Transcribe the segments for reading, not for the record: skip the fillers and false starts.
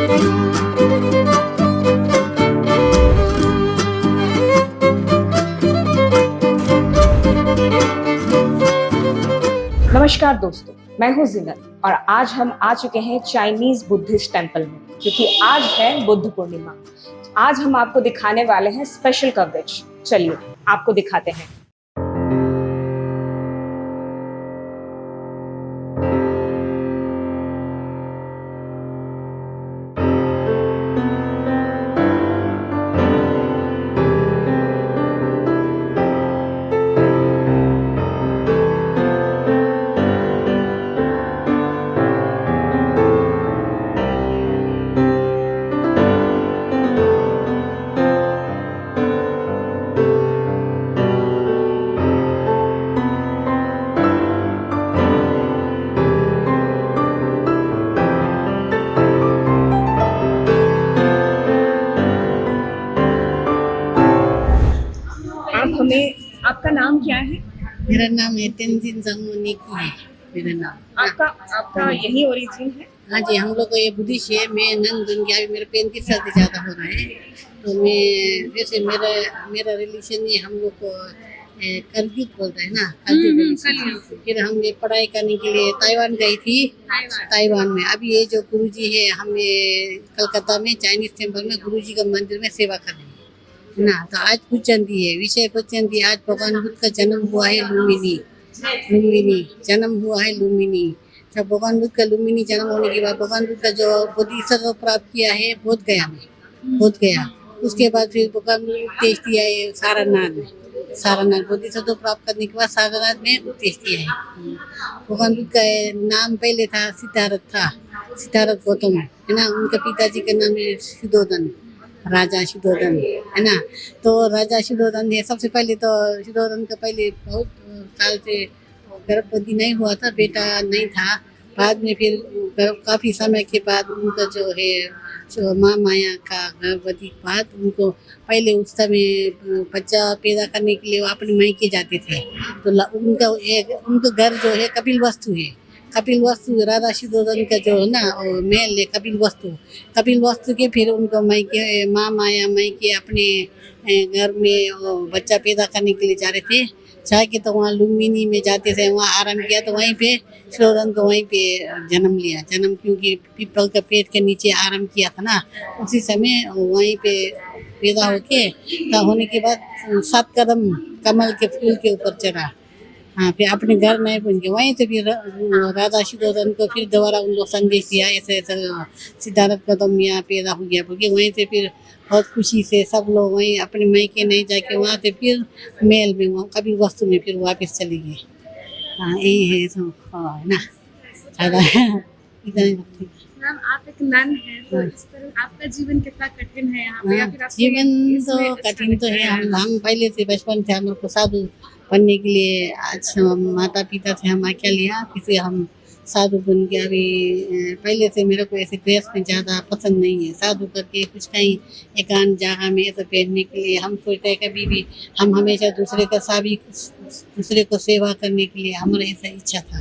नमस्कार दोस्तों, मैं हूं जिनत और आज हम आ चुके हैं चाइनीज बुद्धिस्ट टेम्पल में, क्योंकि आज है बुद्ध पूर्णिमा। आज हम आपको दिखाने वाले हैं स्पेशल कवरेज। चलिए आपको दिखाते हैं। आपका नाम क्या है? मेरा नाम है तेंजिन जांगमो की है मेरा नाम। आपका यही ओरिजिन है? हाँ जी, हम लोग को ये बुद्धिस्ट है। मैं नन बन गया, अभी मेरे 35 साल से ज़्यादा हो रहा है। तो मैं जैसे मेरा रिलीजन है, हम लोग को कलयुग बोलते हैं ना, कलयुग रिलीजन। फिर हमने पढ़ाई करने के लिए ताइवान गई थी। ताइवान में अभी ये जो गुरुजी है, हमें कलकत्ता में चाइनीज टेम्पल में गुरुजी का मंदिर में सेवा कर रहे हैं ना। तो आज क्वेश्चन दिए, विषय क्वेश्चन दिए, आज भगवान बुद्ध का जन्म हुआ है लुम्बिनी जन्म हुआ है लुम्बिनी। जब भगवान बुद्ध का लुम्बिनी जन्म होने के बाद भगवान बुद्ध का जो बोधिसत्व प्राप्त किया है बोध गया। उसके बाद फिर भगवान बुद्ध उपदेश दिया है सारनाथ बोधिसत्व प्राप्त करने के बाद सारनाथ में उपदेश दिया है। भगवान बुद्ध का नाम पहले था सिद्धार्थ गौतम है ना। उनका पिताजी का नाम है शुद्धोधन, राजा शुद्धोधन है ना। तो राजा शुद्धोधन है। सबसे पहले तो शुद्धोधन का पहले बहुत साल से गर्भवती नहीं हुआ था, बेटा नहीं था। बाद में फिर काफ़ी समय के बाद उनका जो माँ माया का गर्भवती के बाद उनको पहले उस समय बच्चा पैदा करने के लिए वो अपने मायके जाते थे। तो उनका घर जो है कपिल वस्तु राधा शुद्धोधन का जो है ना मेल है कपिल वस्तु के। फिर उनको मायके माँ माया मायके अपने घर में बच्चा पैदा करने के लिए जा रहे थे। जाके तो वहाँ लुम्बिनी में जाते थे, वहाँ आराम किया। तो वहीं पे शुद्धोधन को वहीं पे जन्म क्योंकि पीपल का पेड़ के नीचे आराम किया था ना, उसी समय वहीं पे पैदा होने के बाद 7 कदम कमल के फूल के ऊपर चढ़ा। हाँ, फिर अपने घर नहीं पहुँच गए। वहीं से फिर राधा शुद्धोधन को फिर दोबारा उन लोग संदेश दिया, ऐसे सिद्धार्थ गौतम यहाँ पैदा हो गया। क्योंकि वहीं से फिर बहुत खुशी से सब लोग वहीं अपने मायके नहीं जाके वहाँ से फिर मेल में वहाँ कपिल वस्तु में फिर वापस चले गए। हाँ, यही है सब है ना ज़्यादा मैम, आप एक नन हैं, तो इस तरह आपका जीवन कितना कठिन है यहाँ पे? या फिर जीवन तो कठिन तो है। हम पहले से बचपन से हम लोग को साधु बनने के लिए आज माता पिता से हम आज्ञा लिया किसी हम साधु बन के। अभी पहले से मेरे को ऐसे ड्रेस में ज़्यादा पसंद नहीं है। साधु करके कुछ कहीं एकांत जगह में ऐसा पहनने के लिए हम सोचते हैं कभी भी हम हमेशा दूसरे को सेवा करने के लिए हमारा ऐसा इच्छा था।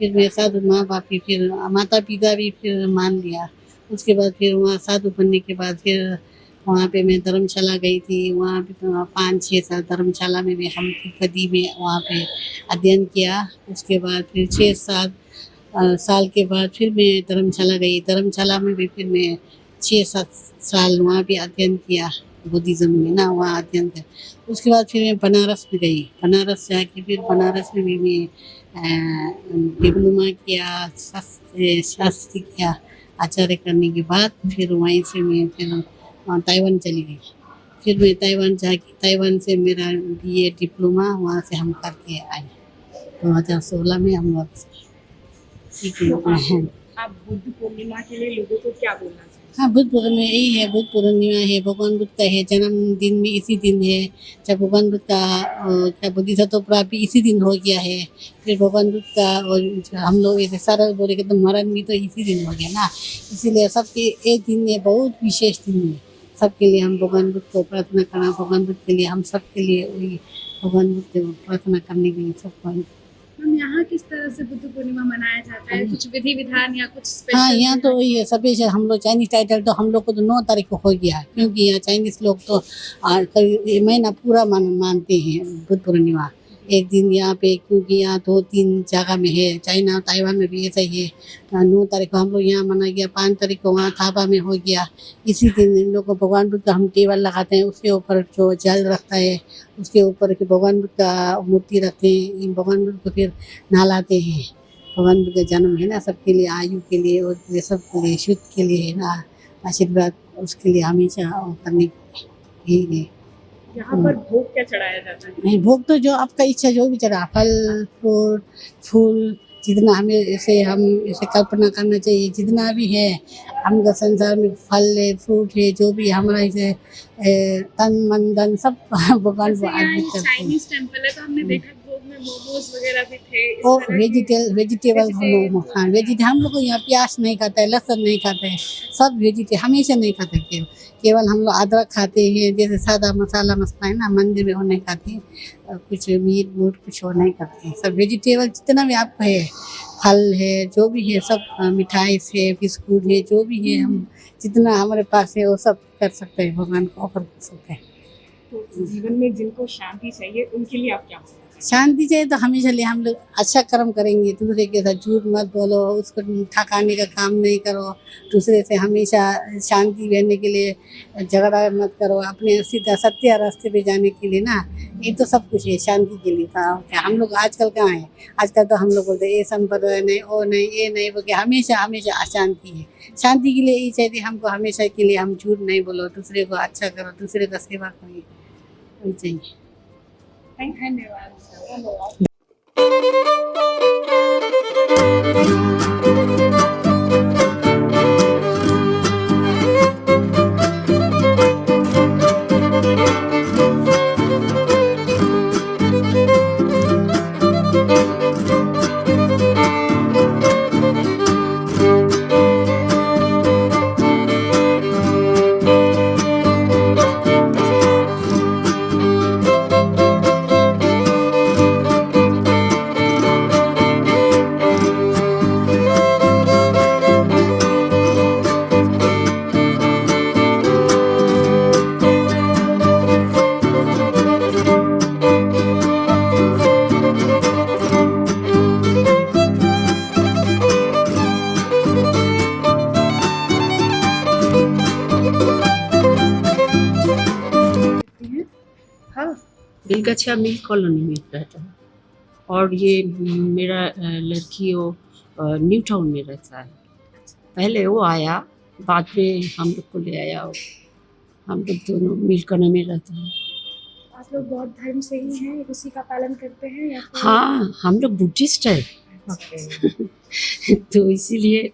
फिर मेरे साधु माँ बाप भी फिर माता पिता भी फिर मान लिया। उसके बाद फिर वहाँ साधु बनने के बाद फिर वहाँ पे मैं धर्मशाला गई थी। वहाँ पे 5-6 साल धर्मशाला में हम कदी में वहाँ पे अध्ययन किया। उसके बाद फिर 6-7 साल के बाद फिर मैं धर्मशाला गई। धर्मशाला में भी फिर मैं 6-7 साल वहाँ भी अध्ययन किया बुद्धिज़्म में ना, वहाँ अध्ययन कर। उसके बाद फिर मैं बनारस में गई। बनारस जाके फिर बनारस में भी मैं डिप्लोमा किया, शास्त्री किया। आचार्य करने के बाद फिर वहीं से मैं फिर ताइवान चली गई। फिर मैं ताइवान जाके ताइवान से मेरा बीए डिप्लोमा वहाँ से हम करके आए। 2016 में हम वापस हैं। आप बुद्ध पूर्णिमा के लिए लोगों को क्या बोलना चाहते हैं? हाँ, बुद्ध पूर्णिमा यही है, बुद्ध पूर्णिमा है, भगवान बुद्ध का है जन्मदिन भी इसी दिन है। जब भगवान बुद्ध का क्या बोधिसत्व प्राप्ति इसी दिन हो गया है। फिर भगवान बुद्ध का और हम लोग ऐसे सारा बोले कि तो मरण भी तो इसी दिन हो गया ना, इसीलिए सबके एक दिन है, बहुत विशेष दिन है सबके लिए। हम भगवान बुद्ध को प्रार्थना करना, भगवान बुद्ध के लिए हम सबके लिए वही भगवान बुद्ध को प्रार्थना करने के लिए सबको। हम यहाँ किस तरह से बुद्ध पूर्णिमा मनाया जाता है? कुछ विधि विधान या कुछ स्पेशल? हाँ, यहाँ तो वही है सभी से हम लोग चाइनीज टाइटल तो हम लोग को तो 9 तारीख को हो गया है, क्योंकि यहाँ चाइनीज लोग तो ये महीना पूरा मानते हैं बुद्ध पूर्णिमा। एक दिन यहाँ पे, क्योंकि यहाँ 2-3 जगह में है, चाइना ताइवान में भी ऐसा ही है। 9 तारीख को हम लोग यहाँ मना गया, 5 तारीख को वहाँ थापा में हो गया। इसी दिन इन लोग को भगवान बुद्ध का हम टेबल लगाते हैं, उसके ऊपर जो जल रखता है उसके ऊपर के भगवान बुद्ध का मूर्ति रखते हैं। इन भगवान बुद्ध को फिर नहलाते हैं। भगवान बुद्ध का जन्म है ना, सबके लिए, आयु के लिए और ये सब के लिए, शुद्ध के लिए है ना, आशीर्वाद उसके लिए हमेशा करने की है। यहाँ पर भोग क्या चढ़ाया जाता है? नहीं, भोग तो जो आपका इच्छा जो भी चढ़ा, फल फ्रूट फूल जितना हमें ऐसे कल्पना करना चाहिए, जितना भी है हमका संसार में, फल है फ्रूट है, जो भी हमारा ऐसे तन मन धन सब भगवान को जैसे यहाँ अर्पित करते हैं। चाइनीज टेम्पल है तो हमने देखा भोग में मोमोज वगैरह भी थे। इस वो तरह के वेजिटेबल मोमो, हाँ वेजिटेबल। हम लोग को यहाँ प्याज नहीं खाता है, लहसुन नहीं खाते हैं, सब वेजिटेबल हमेशा नहीं खाते। केवल हम लोग अदरक खाते हैं, जैसे सादा मसाला है ना, मंदिर में वो नहीं खाते हैं। कुछ मीट मूट कुछ वो नहीं करते हैं, सब वेजिटेबल जितना भी आपको है, फल है जो भी है सब, मिठाई है, बिस्कुट है, जो भी है हम जितना हमारे पास है वो सब कर सकते हैं, भगवान को ऑफर कर सकते हैं। तो जीवन में जिनको शांति चाहिए उनके लिए आप क्या बोलना चाहते हैं? शांति चाहिए तो हमेशा लिए हम लोग अच्छा कर्म करेंगे, दूसरे के साथ झूठ मत बोलो, उसको ठकाने का काम नहीं करो, दूसरे से हमेशा शांति रहने के लिए झगड़ा मत करो, अपने सीधा सत्य रास्ते पे जाने के लिए ना, ये तो सब कुछ है शांति के लिए था। क्या हम लोग आजकल कहाँ है? आजकल तो हम लोग बोलते हैं ये संप्रदाय नहीं, वो नहीं, ये नहीं बोल के हमेशा हमेशा अशांति है। शांति के लिए ये चाहिए हमको, हमेशा के लिए हम झूठ नहीं बोलो, दूसरे को अच्छा करो, दूसरे का सेवा करिए, वही चाहिए। धन्यवाद। हाँ, बेलगाछिया मिल कॉलोनी में रहता है और ये मेरा लड़की वो न्यू टाउन में रहता है। पहले वो आया, बाद में हम लोग को ले आया। हम लोग दोनों मिल कॉलोनी में रहते हैं। आप लोग बौद्ध धर्म से ही हैं, उसी का पालन करते हैं या फिर? हाँ, हम लोग बुद्धिस्ट है तो इसीलिए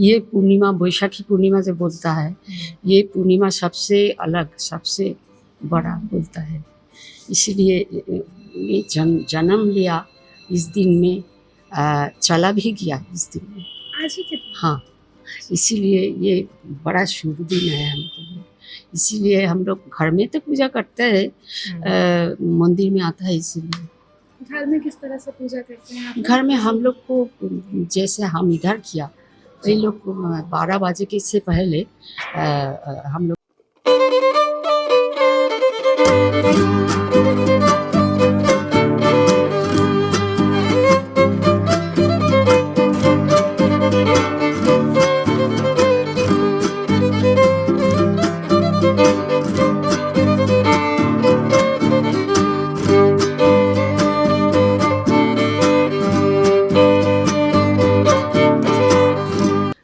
ये पूर्णिमा, बैशाखी पूर्णिमा जो बोलता है, ये पूर्णिमा सबसे अलग, सबसे बड़ा बोलता है। इसीलिए ये जन्म लिया इस दिन में, चला भी गया इस दिन में। आज ही कितना? हाँ, इसीलिए ये बड़ा शुभ दिन है हमको लिए। इसीलिए हम लोग घर में तो पूजा करते हैं, मंदिर में आता है इसीलिए। घर में किस तरह से पूजा करते हैं आप? घर में हम लोग को जैसे हम इधर किया, वही लोग 12 बजे के से पहले हम लोग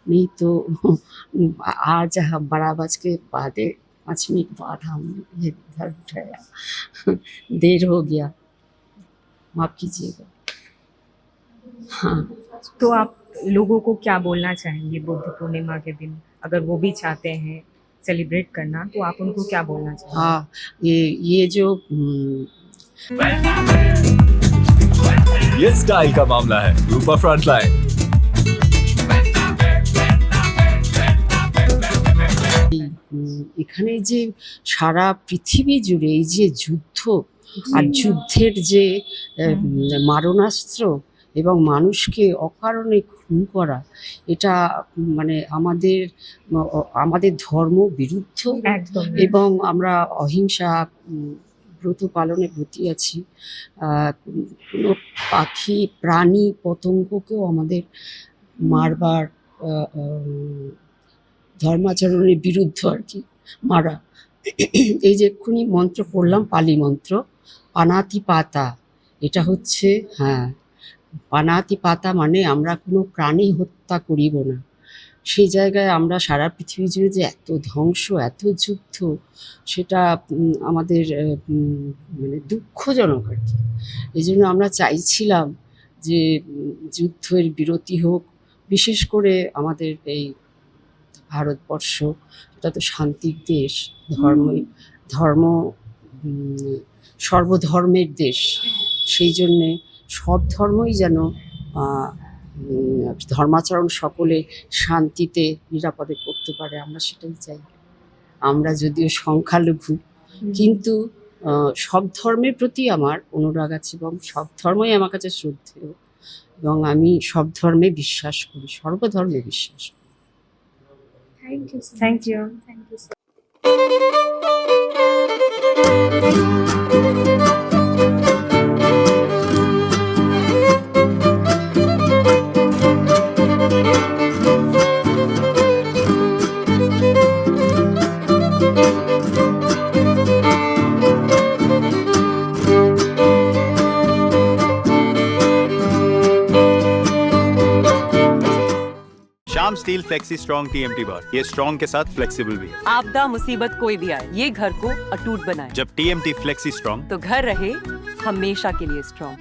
नहीं अभी तो आज हम 12:05 बाद हम ये घर उठाया। देर हो गया, माफ कीजिएगा। हाँ, तो आप लोगों को क्या बोलना चाहेंगे बुद्ध पूर्णिमा के दिन, अगर वो भी चाहते हैं सेलिब्रेट करना, तो आप उनको क्या बोलना चाहेंगे? हाँ, ये जो ये स्टाइल का मामला है। रूपा फ्रंटलाइन। এখানে যে সারা পৃথিবী জুড়ে এই যে যুদ্ধ আর যুদ্ধের যে মারণাস্ত্র এবং মানুষকে অকারণে খুন করা, এটা মানে আমাদের ধর্ম বিরুদ্ধ একদম। এবং আমরা অহিংসা ব্রত পালনে ব্রতী আছি। কোনো পাখি প্রাণী পতঙ্গকেও আমাদের মারবার ধর্মাচরণের বিরুদ্ধ আর কি মারা। এই যে এক্ষুনি মন্ত্র পড়লাম, পালি মন্ত্র, পানাতি পাতা, এটা হচ্ছে হ্যাঁ, পানাতি পাতা মানে আমরা কোনো প্রাণী হত্যা করিব না। সেই জায়গায় আমরা সারা পৃথিবী জুড়ে যে এত ধ্বংস, এত যুদ্ধ, সেটা আমাদের মানে দুঃখজনক আর কি। এই জন্য আমরা চাইছিলাম যে যুদ্ধের বিরতি হোক, বিশেষ করে আমাদের এই ভারতবর্ষ, এটা তো শান্তির দেশ, ধর্ম সর্বধর্মের দেশ। সেই জন্যে সব ধর্মই যেন ধর্মাচরণ সকলে শান্তিতে নিরাপদে করতে পারে, আমরা সেটাই চাই। আমরা যদিও সংখ্যালঘু, কিন্তু সব ধর্মের প্রতি আমার অনুরাগ আছে এবং সব ধর্মই আমার কাছে শ্রদ্ধেয়, এবং আমি সব ধর্মে বিশ্বাস করি, সর্বধর্মে বিশ্বাস করি। Thank you. Thank you. Thank you. शाम स्टील फ्लेक्सी स्ट्रॉन्ग TMT बार, ये स्ट्रॉन्ग के साथ फ्लेक्सिबल भी है। आपदा मुसीबत कोई भी आए, ये घर को अटूट बनाए। जब TMT फ्लेक्सी स्ट्रॉन्ग तो घर रहे हमेशा के लिए स्ट्रॉन्ग।